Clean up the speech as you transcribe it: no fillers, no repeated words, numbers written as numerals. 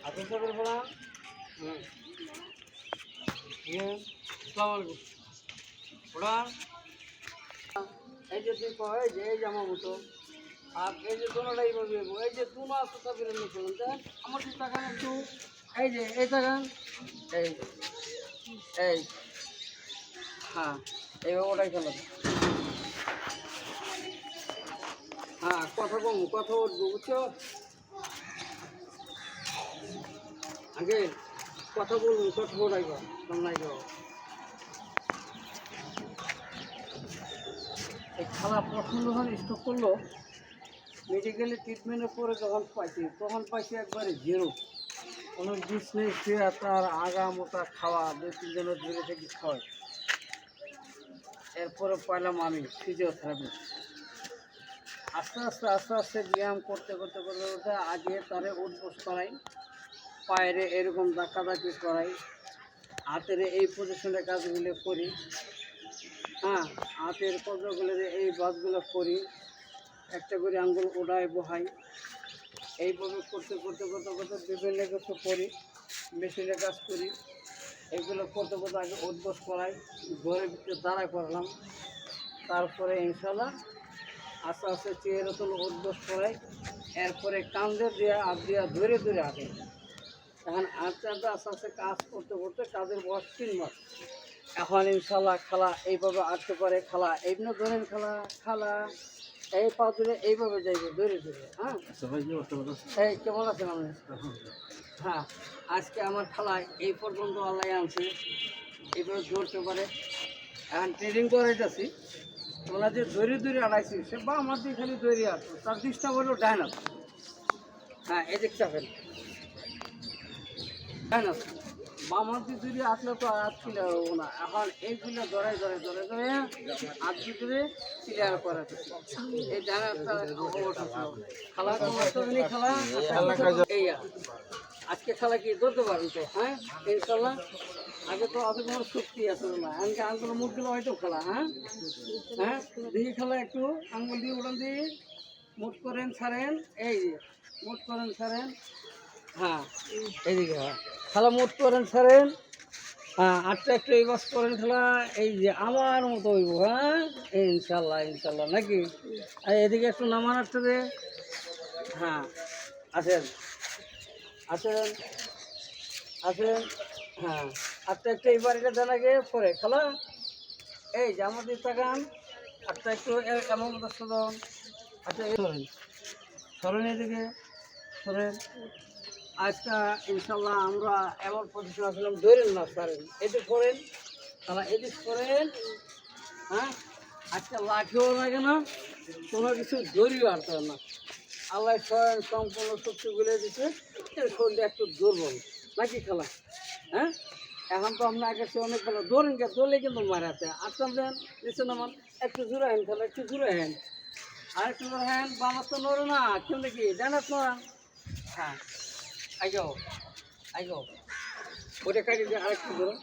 আপনি সবের বলা হুম আসসালামু আলাইকুম ওরা এই যে তুই কয় যে এই জামা মতো আর এই যে দোনোটাই বলবি এই যে দু মাস সবের নিয়েছিলাম দেখ আমার যে টাকা একটু এই যে এই টাকা এই এই হ্যাঁ এইভাবে ওটাই খেলো হ্যাঁ কথা কম কথা উঠবো বুঝছো আগে কথা বলুন কথা ওটাই নাই গো এই খেলা প্রথম যখন স্টপ করলো মেডিকেলে ট্রিটমেন্টের পরে যখন পাইছি একবারে জিরো কোনো জিনিস নেই সে তার আগা মোটা খাওয়া 2-3 দিনের ধরে থেকে খাওয়াই এরপরে পাইলাম আমি ফিজিওথেরাপি আস্তে আস্তে ব্যায়াম করতে আগে তারে উঠবস করাই পায়ের এরকম ধাক্কাধাক্কি করাই হাতের এই পজিশনের কাজগুলো করি হ্যাঁ হাতের কবজগুলো এই বাসগুলো করি একটা করে আঙ্গুল ওড়ায় বহাই এইভাবে করতে বিভিন্ন কিছু করি মেশিনের কাজ করি এইগুলো করতে আগে উঠবস করাই ঘরের ভিতরে দাঁড়া করলাম তারপরে ইনশাল্লাহ আস্তে চেয়ারে তুলে উঠবস করাই এরপরে কান্দে দিয়ে ধরে আগে এখন আস্তে কাজ করতে কাজের বয়স 3 মাস এখন ইনশাল্লাহ খেলা এইভাবে আসতে পারে খেলা এইগুলো ধরেন খেলা এই পা ধরে এইভাবে যাইবে ধরে হ্যাঁ এই কেমন আছেন আপনি হ্যাঁ আজকে আমার খেলায় এই পর্যন্ত আল্লাহ আনছে এইভাবে ধরতে পারে এখন ট্রেনিং করে যাচ্ছি ওরা যে ধরে আড়াইছি সে বা আমার দিয়ে খালি ধরে আসতো তার দিকটা হলো ডাইনাস হ্যাঁ এই চাপেন ডাইনাস বামার দিয়ে ধরে আসলে তো আর ক্লিয়ার হবো না এখন এইগুলো ধরে হাত ভিতরে ক্লিয়ার করাতে এই ডাইনাসটা খেলা এই আজকে খেলা কি ধরতে পারবি তো হ্যাঁ ইনশাল্লাহ আগে তো অত কোনো শক্তি আছে না এমনকি আঙ্গুল মুখগুলো হয়তো খেলা হ্যাঁ দেখি খেলা একটু আঙ্গুল দিয়ে উড়ান দিয়ে মুঠ করেন ছাড়েন এই যে মুঠ করেন ছাড়েন হ্যাঁ এইদিকে হ্যাঁ খেলা মুঠ করেন ছাড়েন হ্যাঁ আটটা একটু এই বাস করেন খেলা এই যে আমার মতো হইব হ্যাঁ ইনশাল্লাহ নাকি আর এদিকে একটু নামান আসতে দে হ্যাঁ আসেন হ্যাঁ আটটা একটু এই বাড়িটা দেন আগে পরে খেলা এই যে আমাদের তাকান আটটা একটু এমন মতো সরণ আচ্ছা সরেন এদিকে সরেন আজকে ইনশাল্লাহ আমরা এমন পজিশন আসলাম ধরেন না সরেন এদিক করেন তাহলে এদিক করেন হ্যাঁ আজকে লাঠিও লাগে না কোনো কিছু দড়িও আনতে হবে না আল্লাহ স্বয়ং সম্পূর্ণ শক্তি বলে দিচ্ছে শরীরে একটু দুর্বল নাকি খেলা হ্যাঁ এখন তো আপনার আগে সে অনেক খেলা দৌড়লে কিন্তু মারাতে আটকাল দেন নিচে নামান একটু জোরে হেন খেলা একটু জোরে হেন আর একটু জোরে হেন বামার তো নড়ে না কেউ নাকি জানাস না হ্যাঁ আইগো ওটা কাটি দিয়ে আরেকটু ধরো